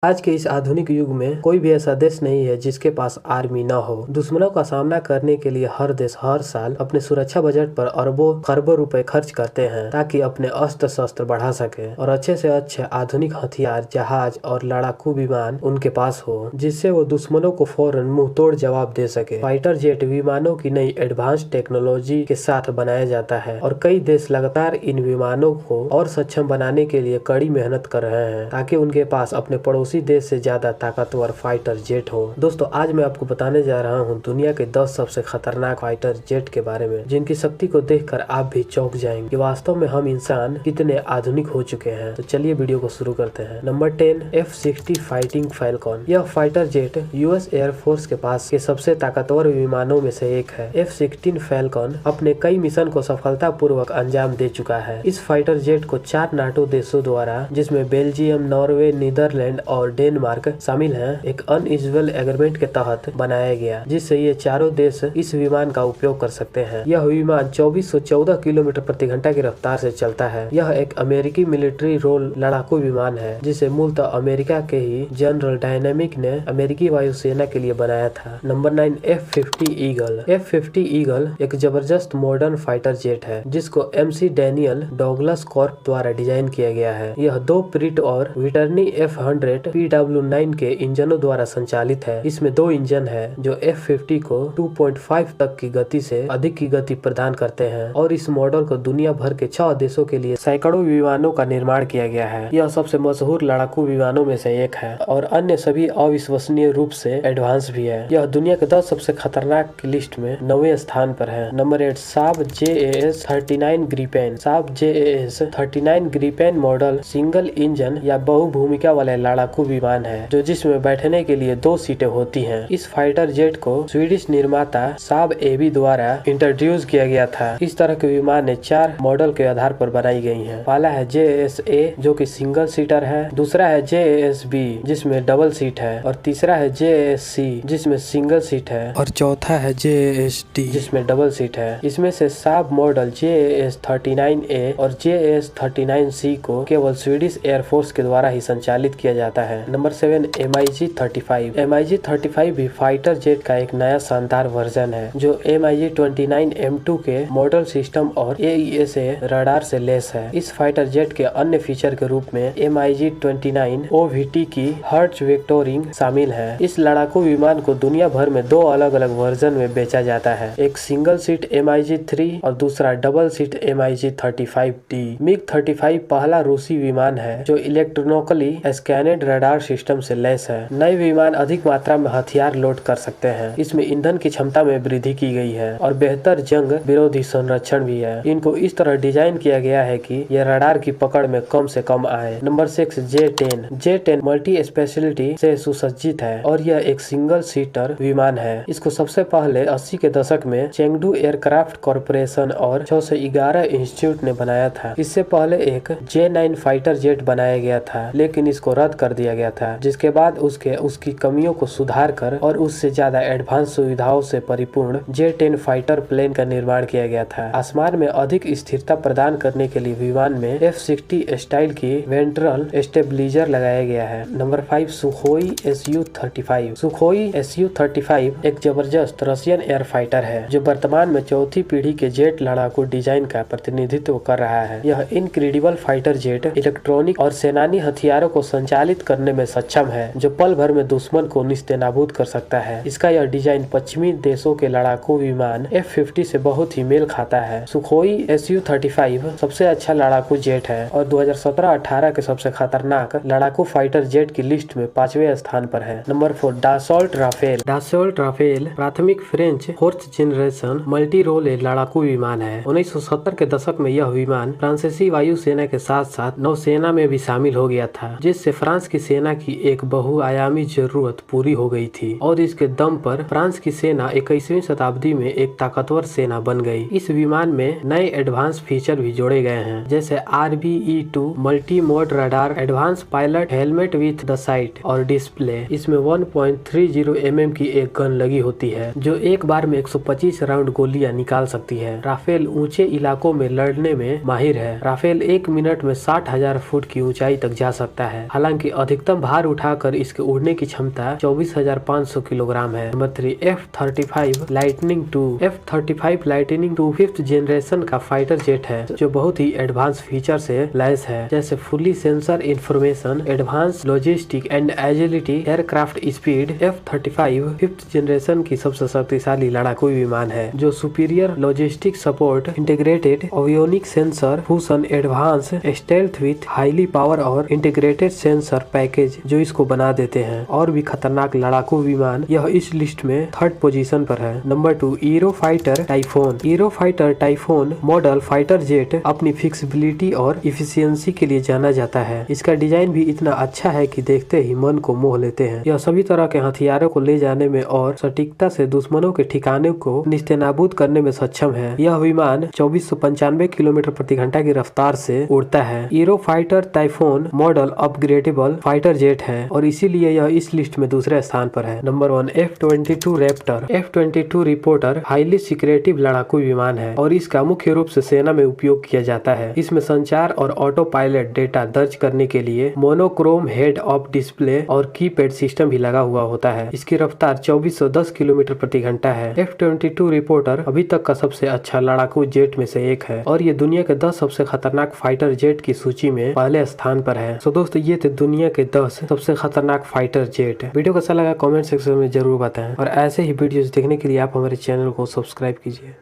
आज के इस आधुनिक युग में कोई भी ऐसा देश नहीं है जिसके पास आर्मी न हो। दुश्मनों का सामना करने के लिए हर देश हर साल अपने सुरक्षा बजट पर अरबों खरबों रुपए खर्च करते हैं ताकि अपने अस्त्र शस्त्र बढ़ा सके और अच्छे से अच्छे आधुनिक हथियार, जहाज और लड़ाकू विमान उनके पास हो, जिससे वो दुश्मनों को फौरन मुंह तोड़ जवाब दे सके। फाइटर जेट विमानों की नई एडवांस टेक्नोलॉजी के साथ बनाया जाता है और कई देश लगातार इन विमानों को और सक्षम बनाने के लिए कड़ी मेहनत कर रहे हैं ताकि उनके पास अपने पड़ोसी देश से ज्यादा ताकतवर फाइटर जेट हो। दोस्तों, आज मैं आपको बताने जा रहा हूं दुनिया के 10 सबसे खतरनाक फाइटर जेट के बारे में, जिनकी शक्ति को देखकर आप भी चौंक जाएंगे कि वास्तव में हम इंसान कितने आधुनिक हो चुके हैं। तो चलिए वीडियो को शुरू करते हैं। Number 10, F-60 fighting Falcon. यह फाइटर जेट यूएस एयरफोर्स के पास के सबसे ताकतवर विमानों में से एक है। F-16 फैल्कॉन अपने कई मिशन को सफलता पूर्वक अंजाम दे चुका है। इस फाइटर जेट को 4 नाटो देशों द्वारा, जिसमें बेल्जियम, नॉर्वे, नीदरलैंड और डेनमार्क शामिल हैं, एक अनयूजुअल एग्रीमेंट के तहत बनाया गया, जिससे ये चारों देश इस विमान का उपयोग कर सकते हैं। यह विमान 2414 किलोमीटर प्रति घंटा की रफ्तार से चलता है। यह एक अमेरिकी मिलिट्री रोल लड़ाकू विमान है, जिसे मूलतः अमेरिका के ही जनरल डायनेमिक ने अमेरिकी वायुसेना के लिए बनाया था। Number 9, F-50 eagle. F-50 eagle एक जबरदस्त मॉडर्न फाइटर जेट है, जिसको MC डेनियल डॉगलस कॉर्प द्वारा डिजाइन किया गया है। यह 2 प्रिट और विटर्नी F-100 PW9 के इंजनों द्वारा संचालित है। इसमें 2 इंजन है जो F-50 को 2.5 तक की गति से अधिक की गति प्रदान करते हैं और इस मॉडल को दुनिया भर के 6 देशों के लिए सैकड़ों विमानों का निर्माण किया गया है। यह सबसे मशहूर लड़ाकू विमानों में से एक है और अन्य सभी अविश्वसनीय रूप से एडवांस भी है। यह दुनिया के 10 सबसे खतरनाक की लिस्ट में 9वें स्थान पर है। नंबर 8, साब JAS 39 ग्रिपेन। साब JAS 39 Gripen model single engine या बहुभूमिका वाले लड़ाकू विमान है, जो जिसमें बैठने के लिए 2 सीटें होती हैं। इस फाइटर जेट को स्वीडिश निर्माता साब AB द्वारा इंट्रोड्यूस किया गया था। इस तरह के विमान ने 4 मॉडल के आधार पर बनाई गई हैं। पहला है JAS-A, जो कि सिंगल सीटर है। दूसरा है JAS-B, जिसमें डबल सीट है, और तीसरा है JAS-C, जिसमें सिंगल सीट है, और चौथा है JAS-D, जिसमें डबल सीट है। इसमें से साब मॉडल JAS 39A और JAS 39C को केवल स्वीडिश एयरफोर्स के द्वारा ही संचालित किया जाता है। Number 7, MiG 35। MiG 35 भी फाइटर जेट का एक नया शानदार वर्जन है, जो MiG 29 M2 के मॉडल सिस्टम और AESA रडार से लेस है। इस फाइटर जेट के अन्य फीचर के रूप में MiG 29 OVT की हर्ट्ज वेक्टोरिंग शामिल है। इस लड़ाकू विमान को दुनिया भर में 2 अलग अलग वर्जन में बेचा जाता है, एक सिंगल सीट MiG 3 और दूसरा double seat MiG 35D। MiG 35 पहला रूसी विमान है जो इलेक्ट्रॉनिकली स्कैनेड रडार सिस्टम से लैस है। नए विमान अधिक मात्रा में हथियार लोड कर सकते हैं। इसमें ईंधन की क्षमता में वृद्धि की गई है और बेहतर जंग विरोधी संरक्षण भी है। इनको इस तरह डिजाइन किया गया है कि यह रडार की पकड़ में कम से कम आए। Number 6, J-10। J-10 multi speciality से सुसज्जित है और यह एक सिंगल सीटर विमान है। इसको सबसे पहले 80 के दशक में चेंगडू एयरक्राफ्ट कॉरपोरेशन और 611 इंस्टीट्यूट ने बनाया था। इससे पहले एक J-9 फाइटर जेट बनाया गया था, लेकिन इसको रद्द कर दिया गया था, जिसके बाद उसकी कमियों को सुधार कर और उससे ज्यादा एडवांस सुविधाओं से परिपूर्ण J-10 फाइटर प्लेन का निर्माण किया गया था। आसमान में अधिक स्थिरता प्रदान करने के लिए विमान में F-60 स्टाइल की वेंट्रल स्टेबलाइजर लगाया गया है। Number 5, Sukhoi Su-35। Sukhoi Su-35 एक जबरदस्त रशियन एयर फाइटर है जो वर्तमान में 4थी पीढ़ी के जेट लड़ाकू डिजाइन का प्रतिनिधित्व कर रहा है। यह इनक्रेडिबल फाइटर जेट इलेक्ट्रॉनिक और सेनानी हथियारों को संचालित करने में सक्षम है, जो पल भर में दुश्मन को निस्तेनाबूद कर सकता है। इसका यह डिजाइन पश्चिमी देशों के लड़ाकू विमान F-50 से बहुत ही मेल खाता है। सुखोई Su-35 सबसे अच्छा लड़ाकू जेट है और 2017-18 के सबसे खतरनाक लड़ाकू फाइटर जेट की लिस्ट में 5वें स्थान पर है। Number 4, Dassault Rafale. Dassault Rafale प्राथमिक French 4th generation multi role लड़ाकू विमान है। 1970 के दशक में यह विमान फ्रांसीसी वायुसेना के साथ साथ नौसेना में भी शामिल हो गया था, जिससे फ्रांस की सेना की एक बहुआयामी जरूरत पूरी हो गई थी और इसके दम पर फ्रांस की सेना 21वीं शताब्दी में एक ताकतवर सेना बन गई। इस विमान में नए एडवांस फीचर भी जोड़े गए हैं, जैसे RBE-2 multi mode radar, advance pilot helmet with the site और डिस्प्ले। इसमें 1.30 mm की एक गन लगी होती है जो एक बार में 125 राउंड गोलियां निकाल सकती है। राफेल ऊंचे इलाकों में लड़ने में माहिर है। राफेल 1 मिनट में 60,000 फुट की ऊंचाई तक जा सकता है। हालांकि अधिकतम भार उठाकर इसके उड़ने की क्षमता 24,500 किलोग्राम है। Number 3 F-35 lightning 2। F-35 lightning 2 5th generation का फाइटर जेट है जो बहुत ही एडवांस फीचर से लैस है, जैसे fully sensor information, advance logistic and agility, aircraft speed. F-35 5th generation की सबसे शक्तिशाली लड़ाकू विमान है जो superior logistic support, integrated avionic sensor fusion, advance stealth with highly power और इंटीग्रेटेड सेंसर पैकेज जो इसको बना देते हैं और भी खतरनाक लड़ाकू विमान। यह इस लिस्ट में 3rd पोजीशन पर है। Number 2 Eurofighter typhoon. Eurofighter typhoon model fighter jet अपनी फिक्सिबिलिटी और इफिशियंसी के लिए जाना जाता है। इसका डिजाइन भी इतना अच्छा है कि देखते ही मन को मोह लेते हैं। यह सभी तरह के हथियारों को ले जाने में और सटीकता से दुश्मनों के ठिकाने को निस्तेनाबूद करने में सक्षम है। यह विमान 2495 किलोमीटर प्रति घंटा की रफ्तार से उड़ता है। Eurofighter typhoon model upgradable fighter jet है और इसीलिए यह इस लिस्ट में दूसरे स्थान पर है। Number 1 F-22 Raptor. F-22 reporter highly secretive लड़ाकू विमान है और इसका मुख्य रूप से सेना में उपयोग किया जाता है। इसमें संचार और ऑटो पायलट डेटा दर्ज करने के लिए मोनोक्रोम हेड ऑफ डिस्प्ले और कीपैड सिस्टम भी लगा हुआ होता है। इसकी रफ्तार 2410 किलोमीटर प्रति घंटा है। F-22 रिपोर्टर अभी तक का सबसे अच्छा लड़ाकू जेट में से एक है और ये दुनिया के 10 सबसे खतरनाक फाइटर जेट की सूची में पहले स्थान पर है। तो दोस्तों ये थे दुनिया के 10 सबसे खतरनाक फाइटर जेट। वीडियो कैसा लगा कमेंट सेक्शन में जरूर बताएं और ऐसे ही वीडियोस देखने के लिए आप हमारे चैनल को सब्सक्राइब कीजिए।